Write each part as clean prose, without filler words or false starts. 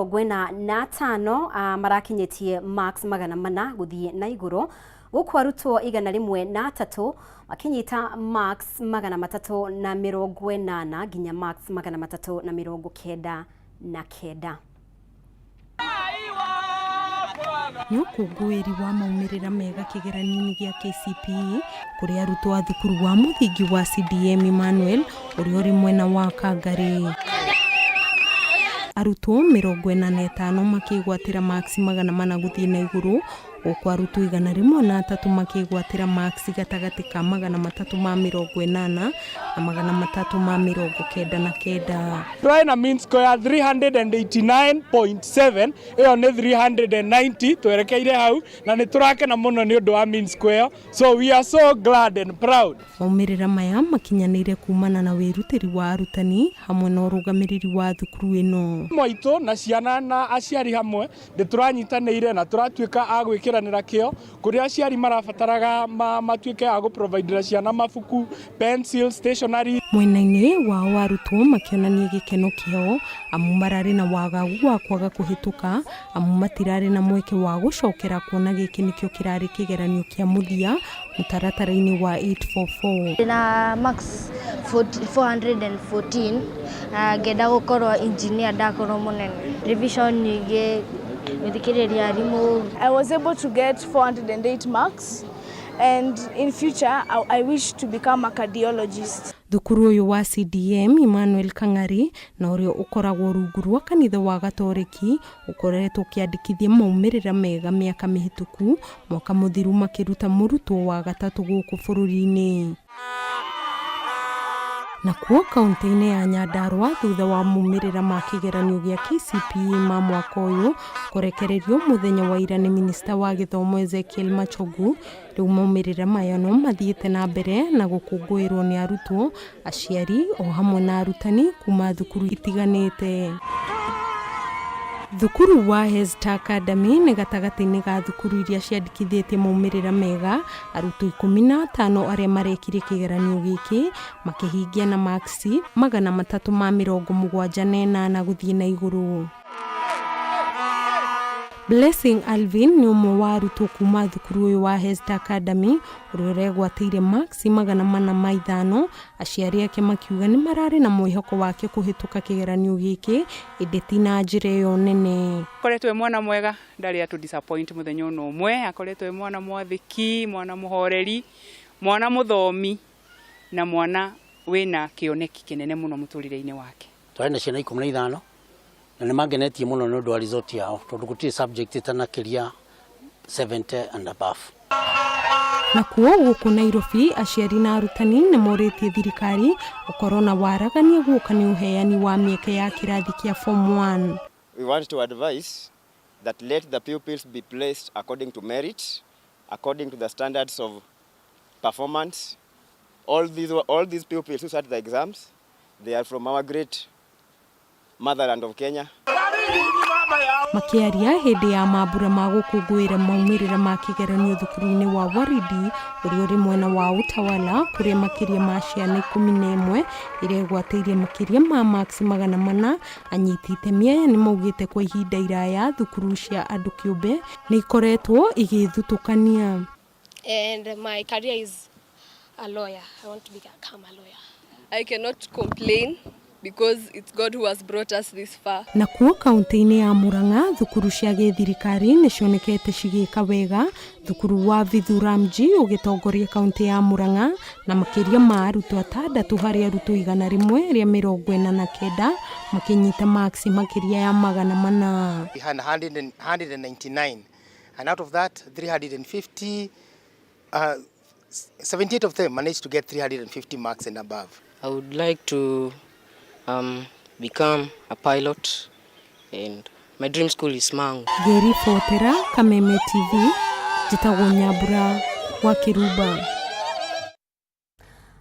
Gwena na tano marakinyetie marks magana mana guthie na iguru guku arutwo igana rimwe na tatu makinyita marks magana matatu na mirongo enana ginya marks magana matatu na mirongo kenda na kenda. Nukungwiri wa maumirira mega kigeranio gia KCPE kuri arutwo a thukuru wa muthingi wa CDM Emmanuel uri uri mwena wa Kangari. Arutwo 45 makigwatira marks magana mana guthie na iguru guku arutwo igana rimwe na tatu makigwatira marks gatagati ka magana matatu ma mirongo enana na magana matatu ma mirongo kenda na kenda. Twaina mean square 389.7 iyo ni 390 twerekeire hau na ni turakena muno ni undu wa mean square, so we are so glad and proud. Maumirira maya makinyanire kumana na wirutiri wa arutani hamwe na urugamiriri wa thukuru ino. Moito na ciana na aciari hamwe ndituranyitanire na turatuika a gwikiranira kio kuria aciari marabataraga matuike a guprovidera ciana mabuku, pencil, stationery. Mwena-ini wao arutwo makionania gikeno kiao amu marari na wagagu wa kwaga kuhituka amu matirari na mweke wa gucokera kuona giki nikio kirari kigeranio kia muthia mutaratara-ini wa 844. Na max 414 ngenda gukorwo engineer ndakorwo munene revision nyingi mithikiriria arimu. I was able to get 408 marks, and in future I wish to become a cardiologist. Thukuru uyu wa CDM Emmanuel Kangari na urio ukoragwo rungu rwa kanitha wa Gatoreki ukoretwo kiandikithia maumirira mega miaka mihituku mwaka muthiru makiruta murutwo wa gatatu guku bururi-ini. Na kuo kaunti-ini ya Nyandarua thutha wa maumirira ma kigeranio gia KCPE ma mwaka uyu kurekererio muthenya wa ira ni minista wa githomo Ezekiel Machogu. Riu maumirira maya no mathiite na mbere na gukungwirwo ni arutwo, aciari o hamwe na arutani kuma thukuru itiganite. Thukuru wa Hesta Academy ni gatagati-ini ga thukuru iria ciandikithitie maumirira mega arutwo 15 aria marekire kigeranio giki makihingia na marks magana matatu ma mirongo mugwanja na enana guthie na iguru. Blessing Alvin ni umwe wa arutwo kuma thukuru uyu wa Hesta Academy uria uregwatire marks magana mana ma ithano, aciari ake makiuga ni marari na mwihoko wake kuhituka kigeranio giki indi na njira yo nene. Akoretwe mwana mwega ndari atu disappoint muthenya no umwe, akoretwe mwana mwathiki, mwana muhoreri, mwana muthomi na mwana wina kioneki kinene muno muturire-ini wake. Twaina ciana 15 na nimangenetie muno no ndo result yao tondu gutire subject itanakiria 70 and above. Na kuo guku Nairobi aciari na arutani ni moritie thirikari ukorwo na waragania guka ni uheani wa mieke ya kirathi kia form 1. We want to advise that let the pupils be placed according to merit, according to the standards of performance. All these pupils who sat the exams, they are from our great motherland of Kenya. Makiaria hindi ya mambura ma gukungwira maumirira ma kigeranio thukuru-ini wa Waridi uri uri mwena wa Utawala kuria makiria ma ciana 11 iria igwatiire makiria ma marks magana mana anyitite miaya ni maugite kwa ihinda iraya thukuru cia andu kiumbe ni ikoretwo igithutukania. And my career is a lawyer. I want to become a lawyer. I cannot complain because it's God who has brought us this far. Na kuo kaunti-ini ya Murang'a thukuru cia githirikari ni cionekete cigika wega, thukuru wa Vithuramji ugitongoria kaunti ya Murang'a na makiria ma arutwo 6 hari arutwo 149 makinyita marks makiria ya magana mana. We had 199 and out of that 350 78 of them managed to get 350 marks and above. I would like to become a pilot and my dream school is Mangu. Geri Fotera, Kameme TV, jitagwo Nyambura wa Kiruba.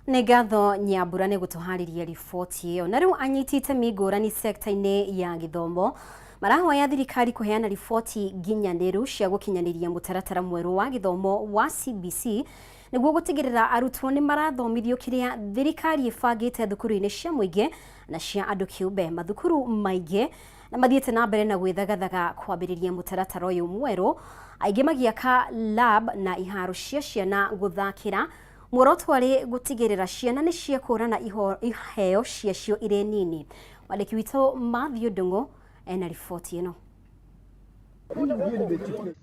Negatho Nyambura ni gutuhariria riboti iyo na riu anyitite migurani sekta-ini ya githomo marahoya thirikari kuheana riboti nginyaniru cia gukinyaniria mutaratara mweru wa githomo wa CBC niguo gutigirira arutwo ni marathomithio kiria thirikari ibangite thukuru-ini cia muingi na cia andu kiumbe. Mathukuru maingi na mathiĩte na mbere na gwĩthagathaga kwambĩrĩria mũtaratara ũyũ mwerũ. Aingĩ magiaka lab na iharo cia ciana gũthakĩra, muoroto arĩ gũtigĩrĩra ciana nĩ ciekũrana iheo ciacio irĩ nini. Mwandĩki witũ Matthew Ndung'u ena riboti ĩno.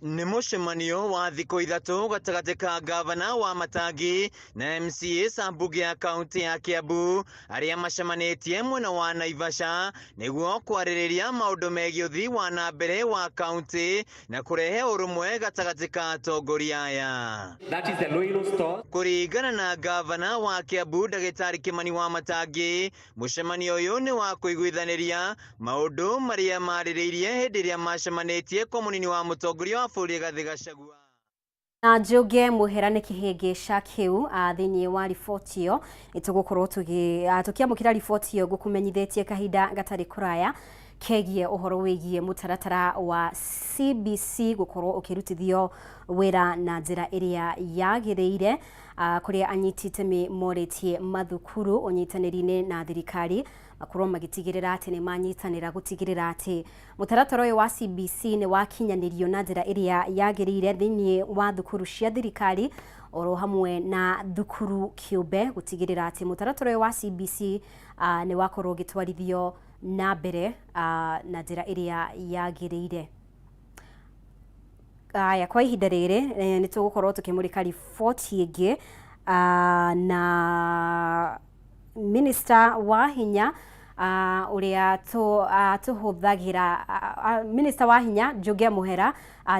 Nĩ mũcemanio wa thikũ ithatũ gatagatĩ ka gavana wa Matangi na MCAs a mbunge ya kaunti ya Kiambu arĩa macemanĩtie mwena wa Naivasha nĩguo kwarĩrĩria maũndũ megiĩ ũthii wa na mbere wa kaunti na kũrehe ũrũmwe gatagatĩ ka atongoria aya. Kũringana na gavana wa Kiambu Ndagĩtarĩ Kĩmani wa Matangi, mũcemanio ũyũ nĩ wa kũiguithanĩria maũndũ marĩa marĩrĩirie hĩndĩ ĩrĩa macemanĩtie munini wa mũtongoria wa bũrũri Rigathĩ Gachagua. Na Njoge mũhera nĩ kĩhĩngĩca kĩu thĩinĩ wa riboti ĩyo nĩtũgũkorwo tũkĩamũkĩra riboti ĩyo gũkũmenyithĩtie kahinda gatarĩ kũraya kegiĩ ũhoro wĩgiĩ mũtaratara wa CBC gũkorwo ũkĩrutithio wĩra na njĩra ĩrĩa yagĩrĩire, kũrĩa anyiti itemi morĩtie mathukuru ũnyitanĩri-inĩ na thirikari makorwo magĩtigĩrĩra atĩ nĩ manyitanĩra gũtigĩrĩra atĩ mũtaratara ũyũ wa CBC nĩ wakinyanĩrio na njĩra ĩrĩa yagĩrĩire thĩinĩ wa thukuru cia thirikari oro hamwe na thukuru kĩũmbe, gũtigĩrĩra atĩ mũtaratara ũyũ wa CBC nĩ wakorwo ũgĩtwarithio na mbere na njĩra ĩrĩa yagĩrĩire. Kwa ihinda rĩrĩ nĩ tũgũkorwo tũkĩmũrĩka riboti ĩngĩ na Minister wa hinya ũrĩa tũhũthagĩra Minister wa hinya Njoge mũhera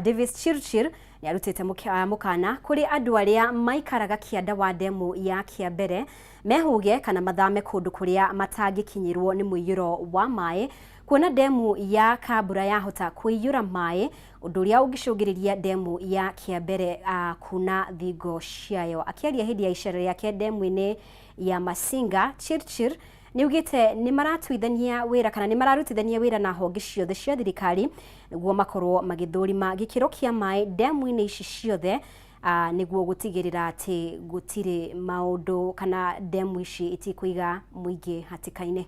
Davis Chirchir nĩ arutĩte mũkana kũrĩ andũ arĩa maikaraga kĩanda wa ndemu ya Kĩambere mehuge kana mathame kũndũ kũrĩa matangĩkinyĩrwo nĩ mũiyũro wa maĩ, kuona ndemu ya Kambura yahota kũiyũra maĩ, ũndũ ũrĩa ũngĩcũngĩrĩria ndemu ya Kĩambere kuna thingo ciayo. Akĩaria hĩndĩ ya icera rĩake ndemu-inĩ ya Masinga, Chirchir niugite nĩ maratuithania wĩra kana nĩ mararutithania wĩra na honge ciothe cia thirikari nĩguo makorwo magĩthũrima gĩkĩro kĩa maĩ ndemu-inĩ ici ciothe nĩguo gũtigĩrĩra atĩ gũtirĩ maũndũ kana ndemu ici itikũiga mũingĩ hatĩka-inĩ.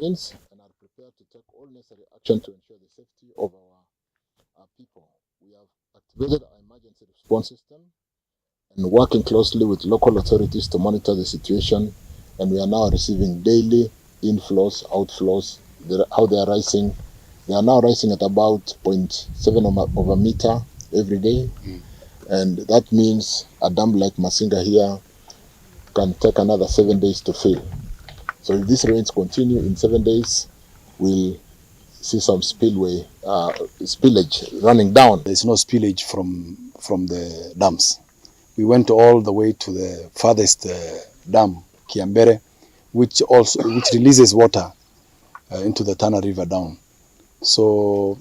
And are prepared to take all necessary action to ensure the safety of our people. We have activated our emergency response system and working closely with local authorities to monitor the situation, and we are now receiving daily inflows, outflows, how they are rising. They are now rising at about 0.7 of a meter every day, and that means a dam like Masinga here can take another 7 days to fill. So if these rains continue, in 7 days, we'll see some spillage running down. There's no spillage from the dams. We went all the way to the farthest dam, Kiambere, which releases water into the Tana River down. So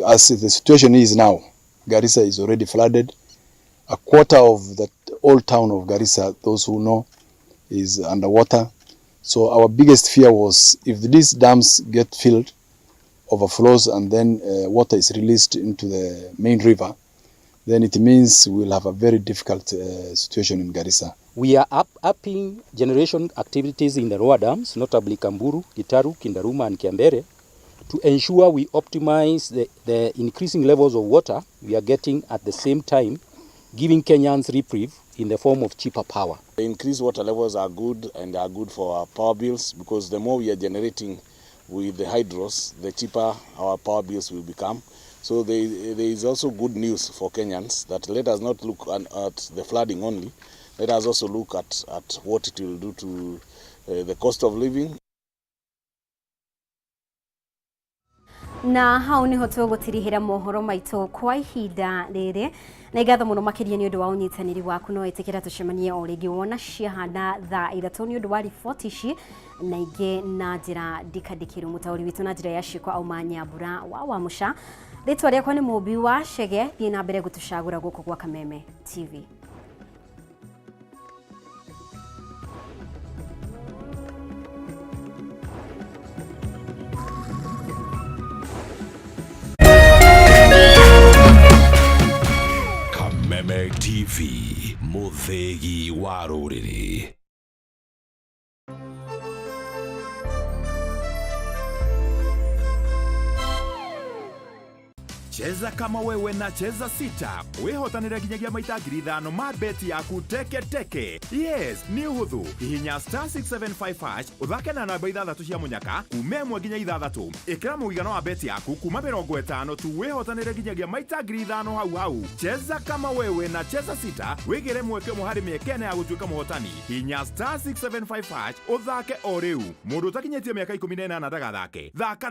as the situation is now, Garissa is already flooded. A quarter of the old town of Garissa, those who know, is underwater. So our biggest fear was if these dams get filled, overflows, and then water is released into the main river, then it means we'll have a very difficult situation in Garissa. We are upping generation activities in the lower dams, notably Kamburu, Gitaru, Kindaruma, and Kiambere, to ensure we optimize the increasing levels of water we are getting at the same time, giving Kenyans reprieve in the form of cheaper power. The increased water levels are good, and they are good for our power bills, because the more we are generating with the hydros, the cheaper our power bills will become. So there is also good news for Kenyans, that let us not look at the flooding only, let us also look at what it will do to the cost of living. Na hau niho tũgũtirihĩra mohoro maitũ kwa ihinda rĩrĩ, na igatho mũno makĩria nĩ ũndũ wa ũnyitanĩri waku, no ĩtĩkĩra tũcemanie o rĩngĩ wona ciahana thaa ithatũ nĩ ũndũ wa riboti ici na ingĩ na njĩra ndikandĩkĩrwo. Mũtaũri witũ na njĩra ya ciĩko auma Nyambura wa Wamuca Rĩtwa rĩakwa nĩ Mũmbi wa Chege, thiĩ na mbere gũtũcagũra gũkũ gwa Kameme TV. Kameme TV, mũthegi wa rũrĩrĩ. Cheza kama wewe na cheza sita. Wehotanĩre nginyagia maita 5,000 ma beti yaku teke. Yes, ni ũhũthũ. Hihinya *675# uthake na namba 6 cia munyaka, kuuma 1 nginya 6. Ĩkĩra mũigana wa beti yaku kuma 50 tu wehotanĩre nginyagia maita 5,000 hau. Cheza kama wewe na cheza sita. Wĩgĩre mweke mũhari mĩekene ya gũtuĩka mũhotani. Hihinya *675# uthake o rĩu. Mũndũ ũtakinyĩtie mĩaka 18 ndagathake. Thaka na